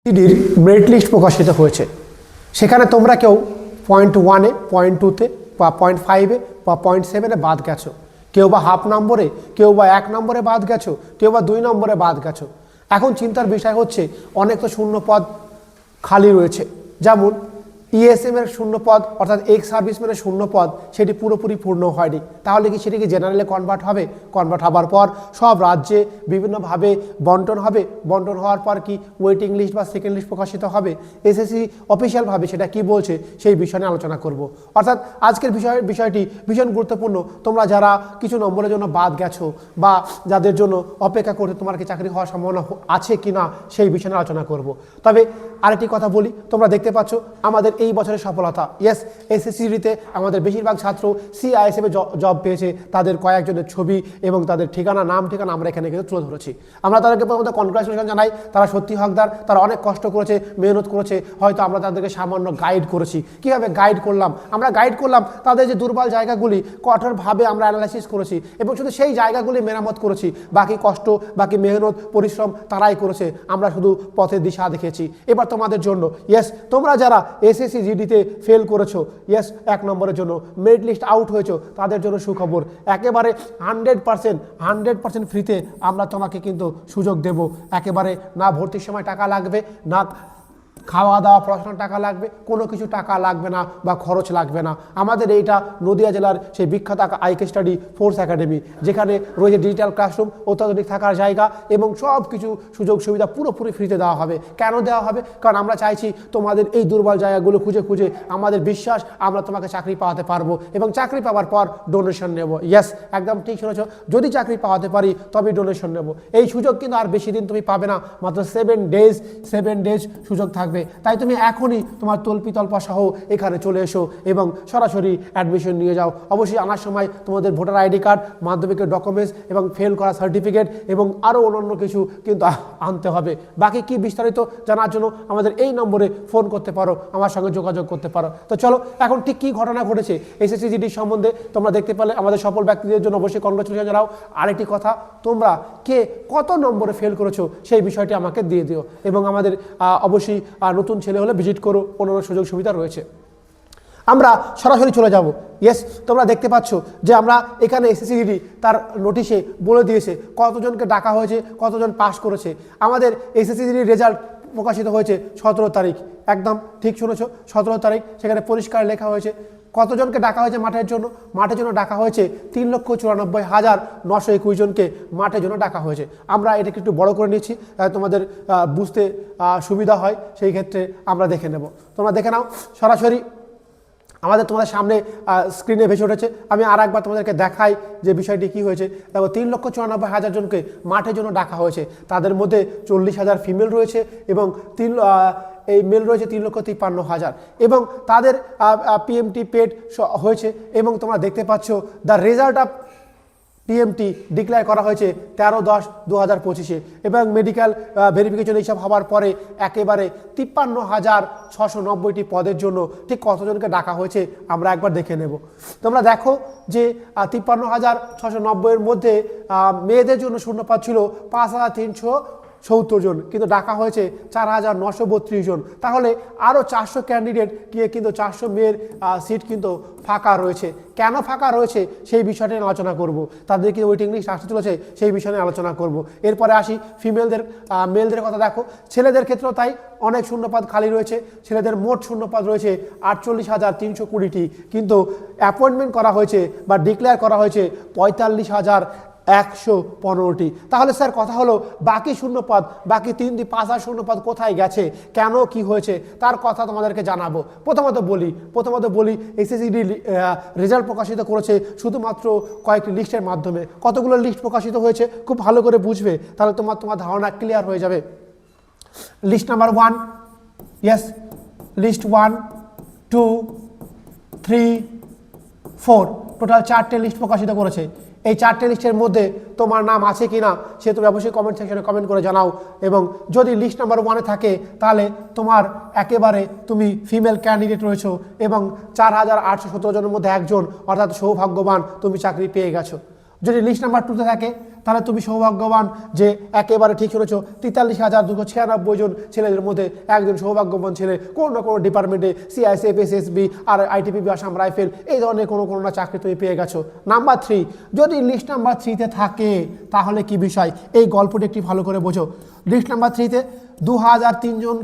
সিডির merit list প্রকাশিত হয়েছে। সেখানে তোমরা কেউ পয়েন্ট 1-এ, পয়েন্ট 2-তে বা পয়েন্ট 5-এ বা পয়েন্ট 7-এ বাদ গেছো, কেউ বা হাফ নম্বরে, কেউ বা 1 নম্বরে বাদ গেছো, কেউ বা 2 নম্বরে বাদ গেছো। এখন চিন্তার বিষয় হচ্ছে অনেক তো শূন্য পদ খালি রয়েছে, যেমন ইএসএম এর শূন্য পদ অর্থাৎ এক্স সার্ভিসম্যানের শূন্য পদ সেটি পুরোপুরি পূর্ণ হয়নি। তাহলে কি সেটি কি জেনারেলে কনভার্ট হবে? কনভার্ট হবার পর সব রাজ্যে বিভিন্নভাবে বন্টন হবে। বন্টন হওয়ার পর কি ওয়েটিং লিস্ট বা সেকেন্ড লিস্ট প্রকাশিত হবে? এসএসসি অফিসিয়ালভাবে সেটা কি বলছে সেই বিষয়ে নিয়ে আলোচনা করব। অর্থাৎ আজকের বিষয়টি ভীষণ গুরুত্বপূর্ণ। তোমরা যারা কিছু নম্বরের জন্য বাদ গেছো বা যাদের জন্য অপেক্ষা করতে তোমার কি চাকরি হওয়ার সম্ভাবনা আছে কি না সেই বিষয়ে নিয়ে আলোচনা করব। তবে আরেকটি কথা বলি, তোমরা দেখতে পাচ্ছ আমাদের এই বছরের সফলতা। ইয়েস, এসএসসিতে আমাদের বেশিরভাগ ছাত্র সিআইএসএফ এ জব পেয়েছে। তাদের কয়েকজনের ছবি এবং তাদের ঠিকানা, নাম ঠিকানা আমরা এখানে কিন্তু তুলে ধরেছি। আমরা তাদেরকে প্রথমত কনগ্রাচুলেশন জানাই। তারা সত্যি হকদার, তারা অনেক কষ্ট করেছে, মেহনত করেছে। হয়তো আমরা তাদেরকে সামান্য গাইড করেছি। কীভাবে গাইড করলাম? আমরা গাইড করলাম তাদের যে দুর্বল জায়গাগুলি কঠোরভাবে আমরা অ্যানালাইসিস করেছি এবং শুধু সেই জায়গাগুলি মেরামত করেছি। বাকি কষ্ট, বাকি মেহনত, পরিশ্রম তারাই করেছে, আমরা শুধু পথের দিশা দেখেছি। এবার তোমাদের জন্য ইয়েস, তোমরা যারা এসএসসি জিডিতে ফেল করেছো, ইয়েস 1 নম্বরের জন্য মেরিট লিস্ট আউট হয়েছো, তাদের জন্য সুখবর। একেবারে 100% ফ্রিতে আমরা তোমাকে কিন্তু সুযোগ দেব। একেবারে না ভর্তির সময় টাকা লাগবে, না খাওয়া দাওয়া পড়াশোনার টাকা লাগবে, কোনো কিছু টাকা লাগবে না বা খরচ লাগবে না। আমাদের এইটা নদিয়া জেলার সেই বিখ্যাত আইকে স্টাডি ফোর্স একাডেমি, যেখানে রয়েছে ডিজিটাল ক্লাসরুম, অত্যাধুনিক থাকার জায়গা এবং সব কিছু সুযোগ সুবিধা পুরোপুরি ফ্রিতে দেওয়া হবে। কেন দেওয়া হবে? কারণ আমরা চাইছি তোমাদের এই দুর্বল জায়গাগুলো খুঁজে খুঁজে, আমাদের বিশ্বাস আমরা তোমাকে চাকরি পাওয়াতে পারবো এবং চাকরি পাওয়ার পর ডোনেশন নেব। ইয়েস, একদম ঠিক শুনেছো, যদি চাকরি পাওয়াতে পারি তবে ডোনেশন নেব। এই সুযোগ কিন্তু আর বেশি দিন তুমি পাবে না, মাত্র 7 ডেজ সুযোগ থাকবে। তাই তুমি এখনই তোমার তল্পা সহ এখানে চলে এসো এবং সরাসরি অ্যাডমিশন নিয়ে যাও। অবশ্যই আনার সময় তোমাদের ভোটার আইডি কার্ড, মাধ্যমিকের ডকুমেন্টস এবং ফেল করা সার্টিফিকেট এবং আরও অন্যান্য কিছু কিন্তু আনতে হবে। বাকি কি বিস্তারিত জানার জন্য আমাদের এই নম্বরে ফোন করতে পারো, আমার সঙ্গে যোগাযোগ করতে পারো। তো চলো, এখন ঠিক কী ঘটনা ঘটেছে এসএসসি জিডির সম্বন্ধে তোমরা দেখতে পেলে। আমাদের সফল ব্যক্তিদের জন্য অবশ্যই কনগ্রাচুলেশন জানাও। আরেকটি কথা, তোমরা কে কত নম্বরে ফেল করেছো সেই বিষয়টি আমাকে দিয়ে দিও এবং আমাদের অবশ্যই নতুন ছেলে হলে ভিজিট করো, অন্যান্য সুযোগ সুবিধা রয়েছে। আমরা সরাসরি চলে যাব। ইয়েস, তোমরা দেখতে পাচ্ছ যে আমরা এখানে এসএসসি জিডি তার নোটিশে বলে দিয়েছে কতজনকে ডাকা হয়েছে, কতজন পাস করেছে। আমাদের এসএসসি জিডির রেজাল্ট প্রকাশিত হয়েছে 17 তারিখ। একদম ঠিক শুনেছ, 17 তারিখ। সেখানে পরিষ্কার লেখা হয়েছে কতজনকে ডাকা হয়েছে মাঠের জন্য। মাঠের জন্য ডাকা হয়েছে 3,94,921 জনকে মাঠের জন্য ডাকা হয়েছে। আমরা এটাকে একটু বড় করে নিচ্ছি, তোমাদের বুঝতে সুবিধা হয়, সেই ক্ষেত্রে আমরা দেখে নেব। তোমরা দেখে নাও সরাসরি আমাদের তোমাদের সামনে স্ক্রিনে ভেসে উঠেছে। আমি আর একবার তোমাদেরকে দেখাই যে বিষয়টি কী হয়েছে। দেখো, 3,94,000 জনকে মাঠের জন্য ডাকা হয়েছে। তাদের মধ্যে 40,000 ফিমেল রয়েছে এবং এই মেল রয়েছে 3,53,000 এবং তাদের পিএমটি পেড হয়েছে। এবং তোমরা দেখতে পাচ্ছ the result of PMT declare করা হয়েছে 13/10/2025 এবং মেডিকেল ভেরিফিকেশন এইসব হওয়ার পরে একেবারে 53,690টি পদের জন্য ঠিক কতজনকে ডাকা হয়েছে আমরা একবার দেখে নেব। তোমরা দেখো যে 53,690-এর মধ্যে মেয়েদের জন্য শূন্যপদ ছিল 5,370 জন, কিন্তু ডাকা হয়েছে 4,932 জন। তাহলে আরও 400 ক্যান্ডিডেট গিয়ে কিন্তু 400 মেয়ের সিট কিন্তু ফাঁকা রয়েছে। কেন ফাঁকা রয়েছে সেই বিষয়টা নিয়ে আলোচনা করব। তাদের কি ওয়েটিং লিস্ট আসতে চলেছে সেই বিষয় নিয়ে আলোচনা করব। এরপরে আসি মেলদের কথা। দেখো, ছেলেদের ক্ষেত্রেও তাই, অনেক শূন্যপদ খালি রয়েছে। ছেলেদের মোট শূন্যপদ রয়েছে 48,320টি, কিন্তু অ্যাপয়েন্টমেন্ট করা হয়েছে বা ডিক্লেয়ার করা হয়েছে 45,115টি। তাহলে স্যার কথা হলো বাকি শূন্যপদ, বাকি 3-5 শূন্যপদ কোথায় গেছে, কেন কি হয়েছে তার কথা তোমাদেরকে জানাবো। প্রথমত বলি এসএসসি রেজাল্ট প্রকাশিত করেছে শুধুমাত্র কয়েকটি লিস্টের মাধ্যমে। কতগুলো লিস্ট প্রকাশিত হয়েছে খুব ভালো করে বুঝবে, তাহলে তোমার ধারণা ক্লিয়ার হয়ে যাবে। List number 1, yes, list 1, 2, 3, 4, total 4টে লিস্ট প্রকাশিত করেছে। এই 4টে লিস্টের মধ্যে তোমার নাম আছে কি না সে তুমি অবশ্যই কমেন্ট সেকশনে কমেন্ট করে জানাও। এবং যদি লিস্ট নাম্বার 1-এ থাকে তাহলে তোমার একেবারে তুমি ফিমেল ক্যান্ডিডেট রয়েছো এবং 4,817 জনের মধ্যে একজন, অর্থাৎ সৌভাগ্যবান, তুমি চাকরি পেয়ে গেছো। যদি লিস্ট নাম্বার 2-তে থাকে তাহলে তুমি সৌভাগ্যবান যে একেবারে ঠিক শুনেছ 43,296 জন ছেলেদের মধ্যে একজন সৌভাগ্যবান ছেলে কোনো না কোনো ডিপার্টমেন্টে সিআইএসএফ, এসএসবি আর আইটিবিপি, আসাম রাইফেল এই ধরনের কোনো না চাকরি তুমি পেয়ে গেছো। নাম্বার 3, যদি লিস্ট নাম্বার 3-তে থাকে তাহলে কি বিষয়, এই গল্পটি একটি ভালো করে বোঝো। লিস্ট নাম্বার 3-তে 2003 জন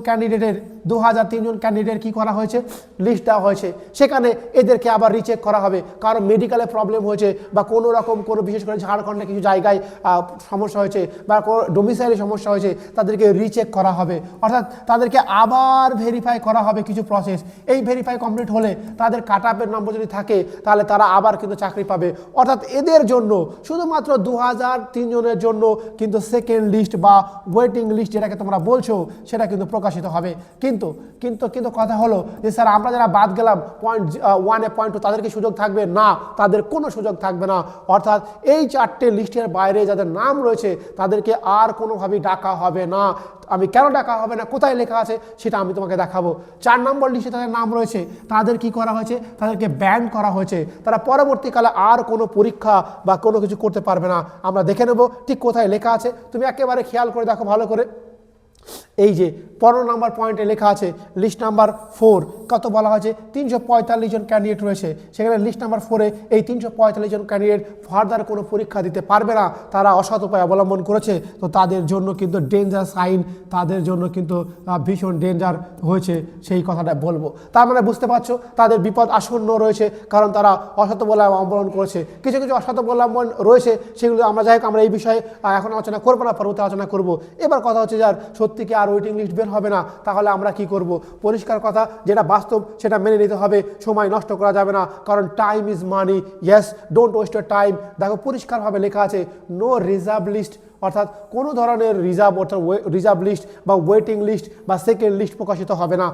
ক্যান্ডিডেট কি করা হয়েছে, লিস্ট দেওয়া হয়েছে। সেখানে এদেরকে আবার রিচেক করা হবে, কারণ মেডিকেলে প্রবলেম হয়েছে বা কোনো রকম কোনো বিশেষ করে ঝাড়খণ্ডে কিছু জায়গায় সমস্যা হয়েছে বা কোনো ডোমিসাইলে সমস্যা হয়েছে, তাদেরকে রিচেক করা হবে, অর্থাৎ তাদেরকে আবার ভেরিফাই করা হবে কিছু প্রসেস। এই ভেরিফাই কমপ্লিট হলে তাদের কাট অফের নম্বর যদি থাকে তাহলে তারা আবার কিন্তু চাকরি পাবে। অর্থাৎ এদের জন্য শুধুমাত্র 2003 জনের জন্য কিন্তু সেকেন্ড লিস্ট বা ওয়েটিং লিস্ট যেটাকে তোমরা বলছো সেটা কিন্তু প্রকাশিত হবে। কিন্তু কিন্তু কিন্তু কথা হলো যে স্যার আমরা যারা বাদ গেলাম পয়েন্ট 1 পয়েন্ট 2 তাদের কি সুযোগ থাকবে? না, তাদের কোনো সুযোগ থাকবে না। অর্থাৎ এই 4টে লিস্টের বাইরে যাদের নাম রয়েছে তাদেরকে আর কোনোভাবেই ডাকা হবে না। আমি কেন ডাকা হবে না, কোথায় লেখা আছে সেটা আমি তোমাকে দেখাবো। 4 নম্বর লিস্টে তাদের নাম রয়েছে, তাদের কি করা হয়েছে, তাদেরকে ব্যান করা হয়েছে। তারা পরবর্তীকালে আর কোনো পরীক্ষা বা কোনো কিছু করতে পারবে না। আমরা দেখে নেব ঠিক কোথায় লেখা আছে, তুমি একেবারে খেয়াল করে দেখো ভালো করে। এই যে 15 নম্বর পয়েন্টে লেখা আছে লিস্ট নাম্বার 4, কত বলা হয়েছে 345 জন ক্যান্ডিডেট রয়েছে। সেখানে লিস্ট নাম্বার 4-এ এই 345 জন ক্যান্ডিডেট ফার্দার কোনো পরীক্ষা দিতে পারবে না, তারা অসৎ উপায় অবলম্বন করেছে। তো তাদের জন্য কিন্তু ডেঞ্জার সাইন, তাদের জন্য কিন্তু ভীষণ ডেঞ্জার হয়েছে, সেই কথাটা বলবো। তার মানে বুঝতে পারছো তাদের বিপদ আসন্ন রয়েছে, কারণ তারা অসৎ অবলম্বন করেছে। কিছু কিছু অসৎ অবলম্বন রয়েছে, সেগুলো আমরা যাই হোক আমরা এই বিষয়ে এখন আলোচনা করবো না, পরবর্তী আলোচনা করবো। এবার কথা হচ্ছে যার সত্যি কি আর ওয়েটিং লিস্ট বের হবে না, তাহলে আমরা কি করব? পরিষ্কার কথা, যেটা বাস্তব সেটা মেনে নিতে হবে, সময় নষ্ট করা যাবে না, কারণ time is money. Yes, don't waste your time. দেখো পরিষ্কারভাবে লেখা আছে নো রিজার্ভ লিস্ট, অর্থাৎ কোনো ধরনের রিজার্ভ অর্থাৎ রিজার্ভ লিস্ট বা ওয়েটিং লিস্ট বা সেকেন্ড লিস্ট প্রকাশিত হবে না।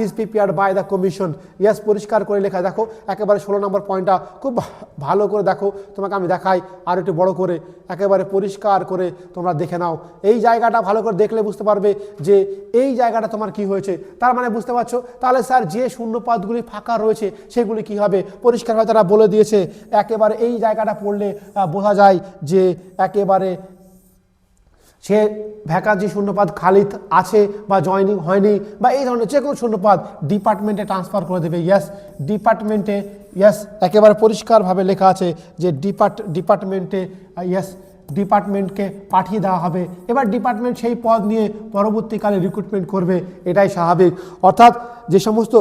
Is prepared by the commission. Yes, পরিষ্কার করে লেখা। দেখো একেবারে 16 নম্বর পয়েন্টটা খুব ভালো করে দেখো, তোমাকে আমি দেখাই আর একটু বড় করে, একেবারে পরিষ্কার করে তোমরা দেখে নাও। এই জায়গাটা ভালো করে দেখলে বুঝতে পারবে যে এই জায়গাটা তোমার কি হয়েছে। তার মানে বুঝতে পারছো, তাহলে স্যার যে শূন্যপদগুলি ফাঁকা রয়েছে সেগুলি কি হবে, পরিষ্কারভাবে তারা বলে দিয়েছে। একেবারে এই জায়গাটা পড়লে বোঝা যায় যে একেবারে সে ভ্যাকান্সি শূন্যপদ খালি আছে বা জয়নিং হয়নি বা এই ধরনের যে কোনো শূন্যপদ ডিপার্টমেন্টে ট্রান্সফার করে দেবে। ইয়েস, ডিপার্টমেন্টে, ইয়েস একেবারে পরিষ্কারভাবে লেখা আছে যে ডিপার্টমেন্টে, ইয়েস ডিপার্টমেন্টকে পাঠিয়ে দেওয়া হবে। এবার ডিপার্টমেন্ট সেই পদ নিয়ে পরবর্তীকালে রিক্রুটমেন্ট করবে, এটাই স্বাভাবিক। অর্থাৎ যে সমস্ত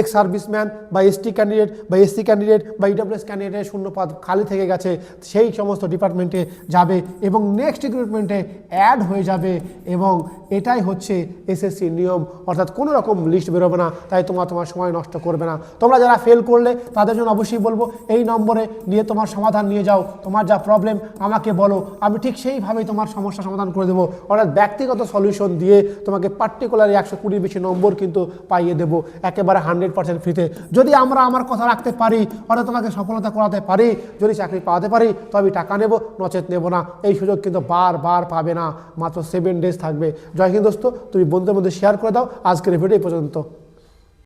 এক্স সার্ভিসম্যান বা এসটি ক্যান্ডিডেট বা এসসি ক্যান্ডিডেট বা ইডব্লিউএস ক্যান্ডিডেটের শূন্যপদ খালি থেকে গেছে, সেই সমস্ত ডিপার্টমেন্টে যাবে এবং নেক্সট রিক্রুটমেন্টে অ্যাড হয়ে যাবে। এবং এটাই হচ্ছে এসএসসি নিয়ম, অর্থাৎ কোনো রকম লিস্ট বেরোবে না। তাই তোমার সময় নষ্ট করবে না। তোমরা যারা ফেল করলে তাদের জন্য অবশ্যই বলবো এই নম্বরে নিয়ে তোমার সমাধান নিয়ে যাও, তোমার যা প্রবলেম আমাকে বলো, আমি ঠিক সেইভাবেই তোমার সমস্যা সমাধান করে দেবো। অর্থাৎ ব্যক্তিগত সলিউশন দিয়ে তোমাকে পার্টিকুলারলি 120 বেশি নম্বর কিন্তু পাইয়ে দেবো একেবারে 100% ফ্রিতে। যদি আমরা আমার কথা রাখতে পারি, অর্থাৎ তোমাকে সফলতা করাতে পারি, যদি চাকরি পাওয়াতে পারি, তবে টাকা নেব, নচেত নেব না। এই সুযোগ কিন্তু বারবার পাবে না, মাত্র 7 ডেজ থাকবে। জয় হিন্দ দোস্ত, তুমি বন্ধুদের মধ্যে শেয়ার করে দাও। আজকের ভিডিও এই পর্যন্ত।